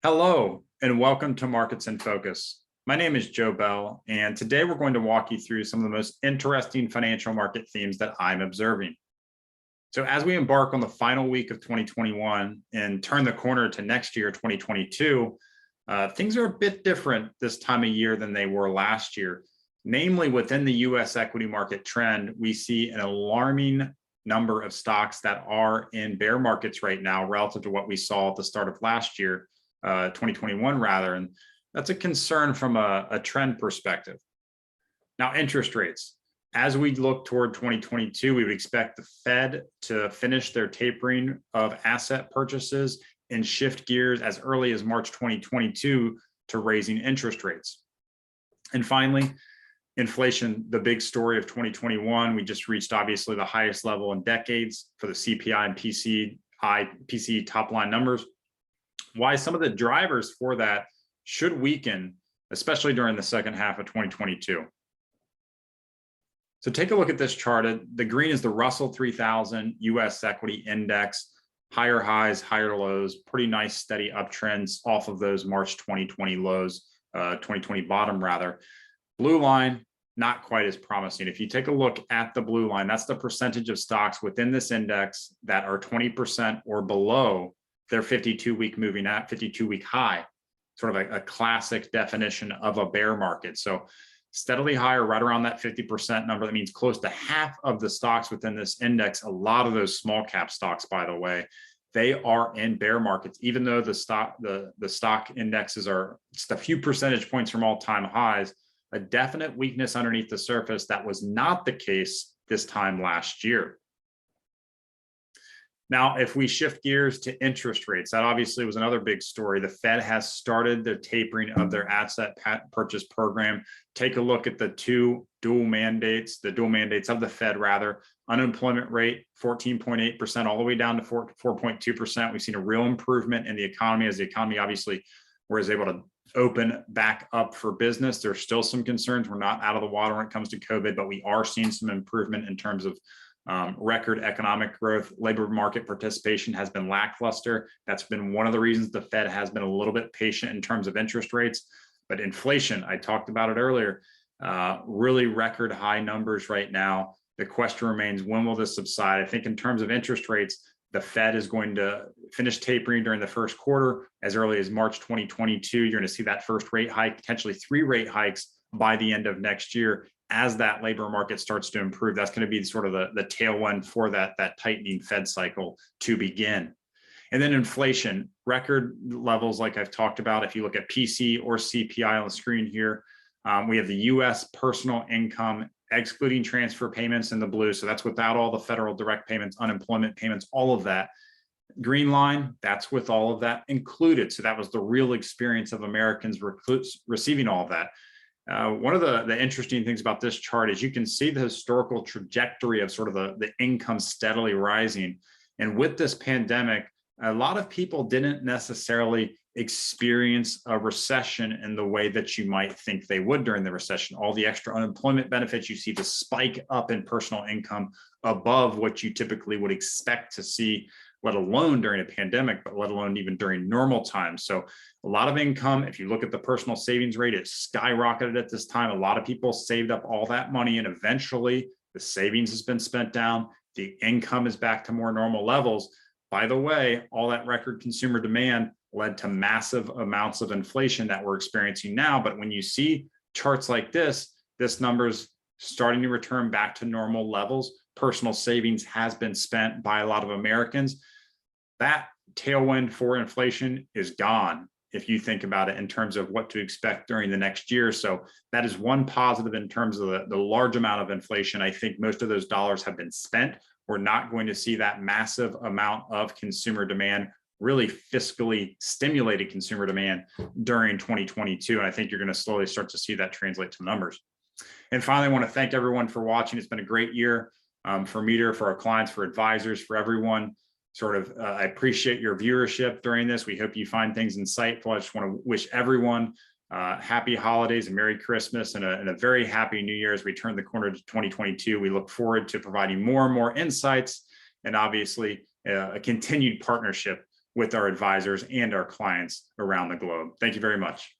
Hello, and welcome to Markets in Focus. My name is Joe Bell, and today we're going to walk you through some of the most interesting financial market themes that I'm observing. So as we embark on the final week of 2021 and turn the corner to next year, 2022, things are a bit different this time of year than they were last year. Namely, within the US equity market trend, we see an alarming number of stocks that are in bear markets right now relative to what we saw at the start of last year. 2021 rather, and that's a concern from a trend perspective. Now, interest rates. As we look toward 2022, we would expect the Fed to finish their tapering of asset purchases and shift gears as early as March 2022 to raising interest rates. And finally, inflation, the big story of 2021. We just reached obviously the highest level in decades for the CPI and PCE top line numbers. Why some of the drivers for that should weaken, especially during the second half of 2022. So take a look at this chart. The green is the Russell 3000 US equity index, higher highs, higher lows, pretty nice steady uptrends off of those March 2020 lows, 2020 bottom rather. Blue line, not quite as promising. If you take a look at the blue line, that's the percentage of stocks within this index that are 20% or below their 52-week moving at 52-week high, sort of a classic definition of a bear market. So steadily higher, right around that 50% number. That means close to half of the stocks within this index, a lot of those small cap stocks, by the way, they are in bear markets, even though the stock indexes are just a few percentage points from all-time highs, a definite weakness underneath the surface that was not the case this time last year. Now, if we shift gears to interest rates, that obviously was another big story. The Fed has started the tapering of their asset purchase program. Take a look at the dual mandates of the Fed rather. Unemployment rate, 14.8%, all the way down to 4.2%. We've seen a real improvement in the economy as the economy obviously was able to open back up for business. There's still some concerns. We're not out of the water when it comes to COVID, but we are seeing some improvement in terms of record economic growth. Labor market participation has been lackluster. That's been one of the reasons the Fed has been a little bit patient in terms of interest rates. But inflation, I talked about it earlier, really record high numbers right now. The question remains, when will this subside? I think in terms of interest rates, the Fed is going to finish tapering during the first quarter. As early as March 2022, you're going to see that first rate hike, potentially 3 rate hikes by the end of next year. As that labor market starts to improve, that's going to be sort of the tailwind for that tightening Fed cycle to begin. And then inflation, record levels like I've talked about. If you look at PC or CPI on the screen here, we have the US personal income, excluding transfer payments in the blue. So that's without all the federal direct payments, unemployment payments, all of that. Green line, that's with all of that included. So that was the real experience of Americans receiving all of that. One of the interesting things about this chart is you can see the historical trajectory of sort of the income steadily rising. And with this pandemic, a lot of people didn't necessarily experience a recession in the way that you might think they would during the recession. All the extra unemployment benefits, you see the spike up in personal income above what you typically would expect to see, let alone during a pandemic, but let alone even during normal times. So a lot of income. If you look at the personal savings rate, it skyrocketed at this time. A lot of people saved up all that money, and eventually the savings has been spent down. The income is back to more normal levels. By the way, all that record consumer demand led to massive amounts of inflation that we're experiencing now. But when you see charts like this number's starting to return back to normal levels. Personal savings has been spent by a lot of Americans. That tailwind for inflation is gone, if you think about it in terms of what to expect during the next year. So that is one positive in terms of the large amount of inflation. I think most of those dollars have been spent. We're not going to see that massive amount of consumer demand, really fiscally stimulated consumer demand during 2022. And I think you're going to slowly start to see that translate to numbers. And finally, I want to thank everyone for watching. It's been a great year for Meeder, for our clients, for advisors, for everyone. I appreciate your viewership during this. We hope you find things insightful. I just want to wish everyone happy holidays and Merry Christmas and a very happy New Year as we turn the corner to 2022. We look forward to providing more and more insights and obviously a continued partnership with our advisors and our clients around the globe. Thank you very much.